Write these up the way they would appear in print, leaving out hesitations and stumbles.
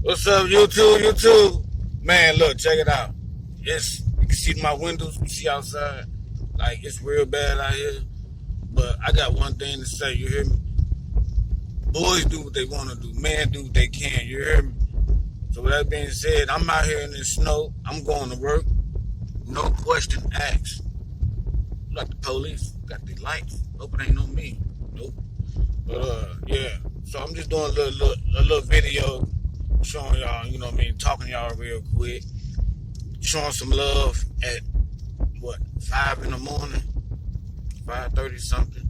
What's up, YouTube? YouTube, man, look, check it out. It's you can see my windows, you see outside, like it's real bad out here. But I got one thing to say. You hear me? Boys do what they want to do. Men do what they can. You hear me? So with that being said, I'm out here in the snow. I'm going to work. No question asked. Like the police got the lights. Hope it ain't on me. Nope. But yeah. So I'm just doing a little video showing y'all, you know what I mean, talking to y'all real quick. Showing some love at what, 5 in the morning? 5:30 something.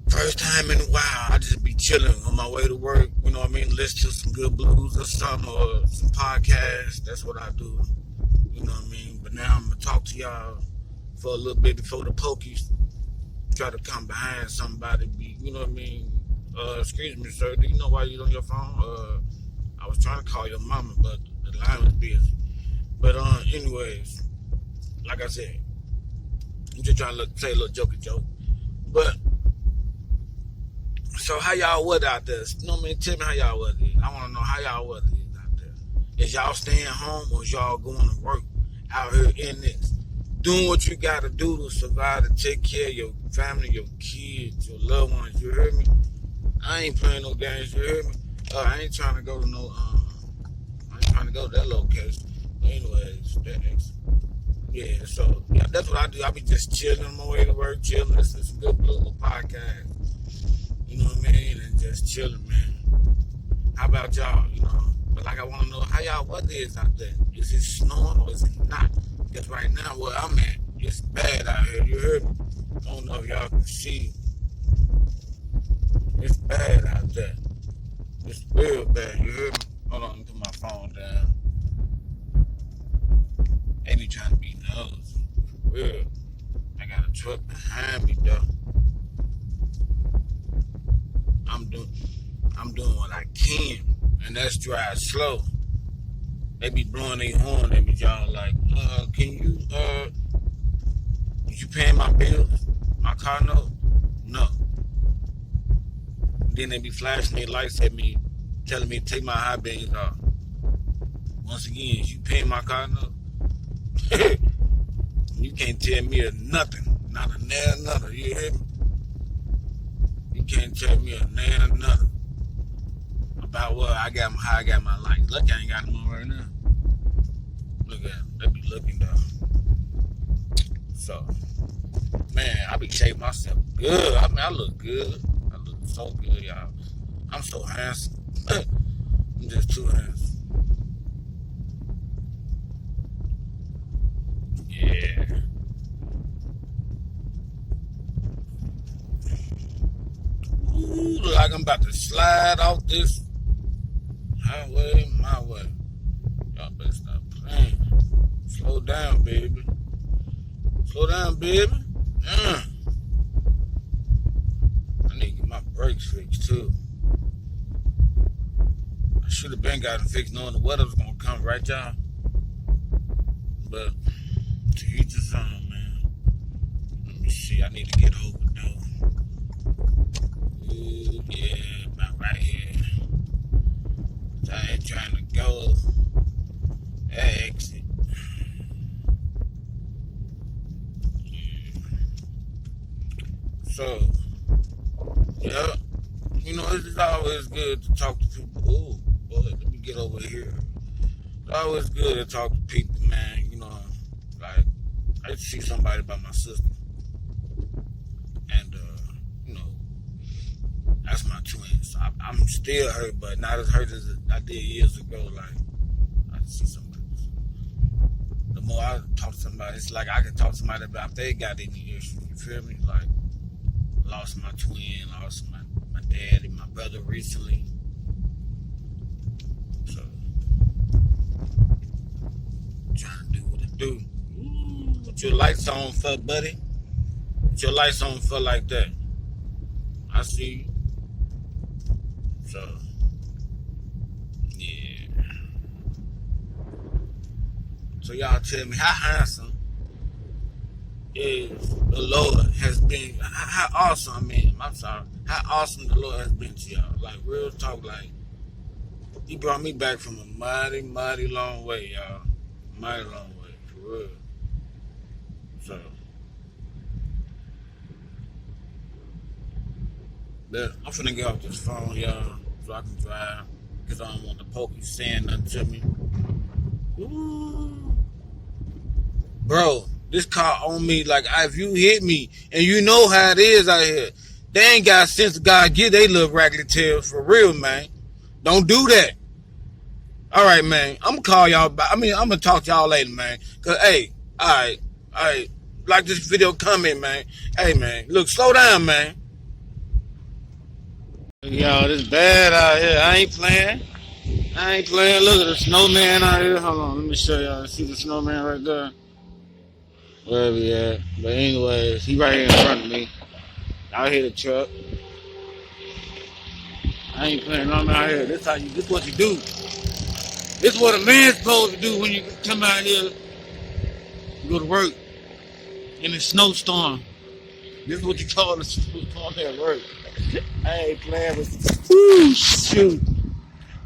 First time in a while, I just be chilling on my way to work, you know what I mean, listen to some good blues or something, or some podcasts. That's what I do, you know what I mean. But now I'm going to talk to y'all for a little bit before the pokies try to come behind somebody, you know what I mean. Excuse me, sir, do you know why you're on your phone? I was trying to call your mama, but the line was busy. But anyways, like I said, I'm just trying to say a little jokey joke. But so how y'all was out there? You know what I mean? Tell me how y'all was. I want to know how y'all was out there. Is y'all staying home or is y'all going to work out here in this? Doing what you got to do to survive, to take care of your family, your kids, your loved ones. You hear me? I ain't playing no games. You hear me? I ain't trying to go to no. I ain't trying to go to that location. But anyways, yeah. So yeah, that's what I do. I be just chilling on my way to work, chilling, listening to some good blue podcast. You know what I mean? And just chilling, man. How about y'all? You know. But like, I want to know how y'all weather is out there. Is it snowing or is it not? Because right now where I'm at, it's bad out here. You heard me? I don't know if y'all can see. It's bad out there. It's real bad. You heard me? Hold on, let me put my phone down. Ain't me trying to be nosy. For real. I got a truck behind me, though. I'm doing what I can, and that's drive slow. They be blowing their horn at me, y'all, like, can you, is you paying my bills? My car note? No. Then they be flashing their lights at me, telling me to take my high beams off. Once again, is you paying my car note? You can't tell me nothing. Not a nail, nothing. You hear me? You can't tell me a nail, nothing. About what how I got my lights. Look, I ain't got them on right now. Look at them. They be looking though. So, man, I be shaping myself good. I mean, I look good. I look so good, y'all. I'm so handsome. I'm just too handsome. Yeah. Ooh, look like I'm about to slide off this highway, my way. Y'all better stop playing. Slow down, baby. Slow down, baby. I need to get my brakes fixed, too. I should have been got them fixed knowing the weather was going to come, right, y'all? But to each his own, man. Let me see. I need to get over, though. Ooh, yeah, about right here. I ain't trying to go exit. Yeah. So, yeah, you know, it's always good to talk to people. Oh, boy, let me get over here. It's always good to talk to people, man. You know, like, I used to see somebody about my sister. And, you know, that's my twin. So I'm still hurt, but not as hurt as I did years ago. Like, I see somebody. The more I talk to somebody, it's like I can talk to somebody about if they got any issues. You feel me? Like, lost my twin, lost my dad and my brother recently. So, trying to do what it do. Ooh, what your lights on for, buddy? What your lights on for like that? I see you. So, yeah. So y'all tell me how handsome is the Lord has been, how awesome, how awesome the Lord has been to y'all. Like, real talk, like, He brought me back from a mighty, mighty long way, y'all. Mighty long way, for real. So, but I'm finna get off this phone, y'all, so I can drive. Because I don't want the pokey saying nothing to me. Ooh. Bro, this car on me like if you hit me, and you know how it is out here. They ain't got sense of God give they little raggedy tails for real, man. Don't do that. All right, man. I'm gonna call y'all back. I'm gonna talk to y'all later, man. Cause hey, all right, like this video, comment, man. Hey, man, look, slow down, man. Y'all, this bad out here. I ain't playing. Look at the snowman out here. Hold on, let me show y'all. See the snowman right there? Wherever he at. But anyways, he right here in front of me. Out here the truck. I ain't playing. I'm out here. This what you do. This what a man's supposed to do when you come out here, go to work in a snowstorm. This is what you call a snowstorm at work. I ain't playing with. Woo, shoot.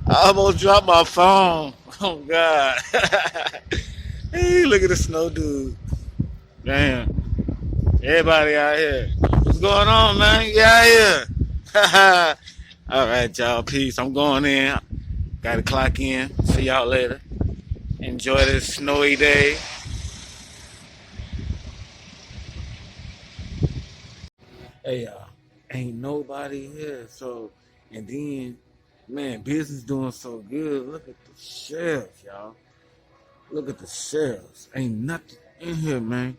I almost dropped my phone. Oh God. Hey, look at the snow dude. Damn. Everybody out here. What's going on, man? You out here? All right, y'all. Peace. I'm going in. Gotta clock in. See y'all later. Enjoy this snowy day. Hey, ain't nobody here. So, and then, man, business doing so good. Look at the shelves, y'all. Look at the shelves. Ain't nothing in here, man.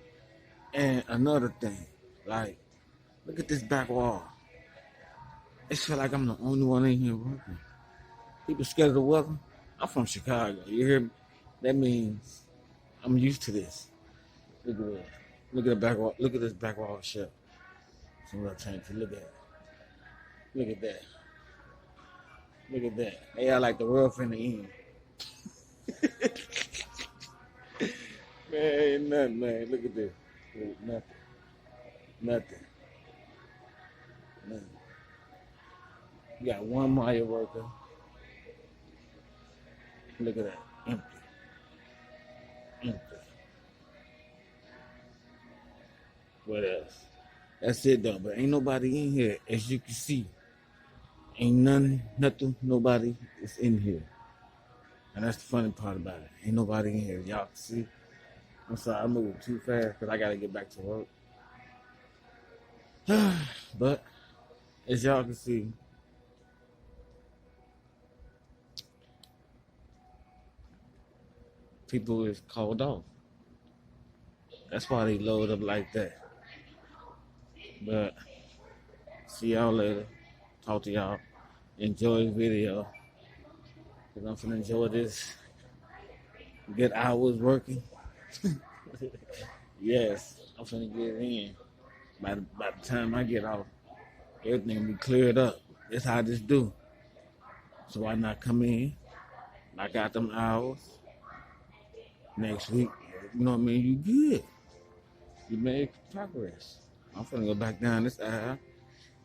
And another thing, like, look at this back wall. It feel like I'm the only one in here working. People scared of the weather. I'm from Chicago. You hear me? That means I'm used to this. Look at this. Look at the back wall. Look at this back wall shelf. Some little tank. Look at it. Look at that. Look at that. They are like the world finna end. Man, ain't nothing, man. Look at this. Nothing. Nothing. Nothing. You got one Maya worker. Look at that. Empty. Empty. What else? That's it though. But ain't nobody in here, as you can see. Ain't nothing, nobody is in here. And that's the funny part about it. Ain't nobody in here. Y'all can see. I'm sorry, I moved too fast because I got to get back to work. But, as y'all can see, people is called off. That's why they load up like that. But, see y'all later. Talk to y'all. Enjoy the video. Because I'm finna enjoy this. Get hours working. Yes, I'm finna get in. By the time I get off, everything will be cleared up. That's how I just do. So why not come in? I got them hours. Next week, you know what I mean? You good. You made progress. I'm finna go back down this aisle.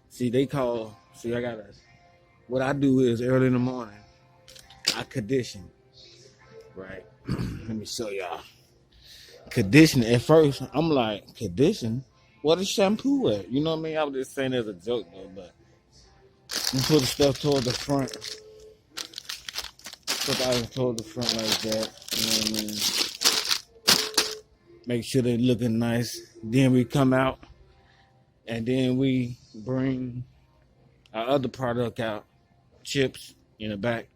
See, what I do is early in the morning, I condition. Right? Let me show y'all. Condition. At first, I'm like, condition? What is shampoo at? You know what I mean? I was just saying as a joke though, but you put the stuff toward the front. Put the items toward the front like that. You know what I mean? Make sure they're looking nice. Then we come out and then we bring our other product out, chips in the back,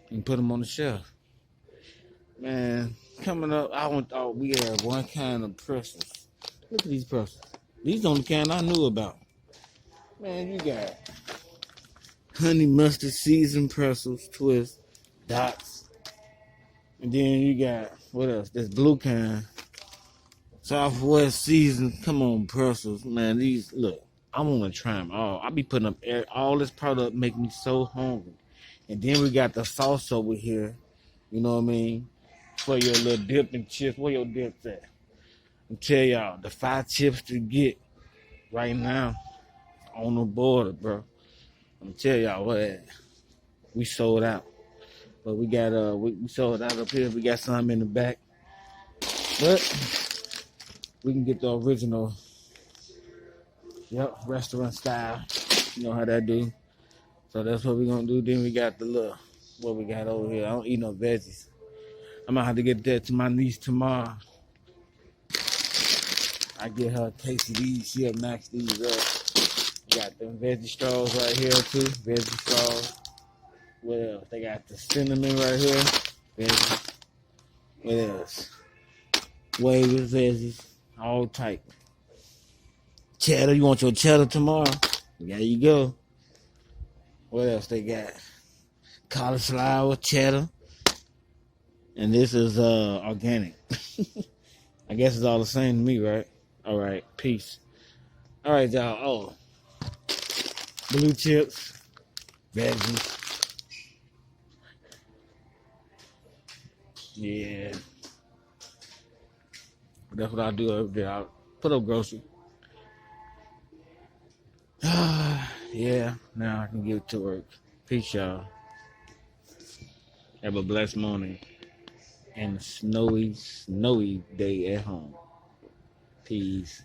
and put them on the shelf. Man, coming up, I thought we had one kind of pretzels. Look at these pretzels. These on the kind I knew about. Man, you got honey mustard seasoned pretzels, twists, dots. And then you got, what else? This blue kind. Southwest seasoned. Come on, pretzels. Man, these, look, I want to try them all. I be putting up all this product, make me so hungry. And then we got the sauce over here. You know what I mean? For your little dip and chips. Where your dips at? I tell y'all, the 5 chips to get right now on the border, bro. I'm tell y'all what. we sold out. But we got we sold out up here. We got some in the back. But we can get the original, restaurant style. You know how that do. So that's what we're gonna do. Then we got the little what we got over here. I don't eat no veggies. I'm gonna have to get that to my niece tomorrow. I get her a case of these. She'll max these up. Got them veggie straws right here too. Veggie straws. What else? They got the cinnamon right here. Veggies. What else? Wavers, veggies. All type. Cheddar. You want your cheddar tomorrow? There you go. What else they got? Cauliflower, cheddar. And this is organic. I guess it's all the same to me, right? All right, peace. All right, y'all. Oh, blue chips, veggies. Yeah. That's what I do every day. I put up grocery. Yeah, now I can get to work. Peace, y'all. Have a blessed morning and a snowy day at home. Peace.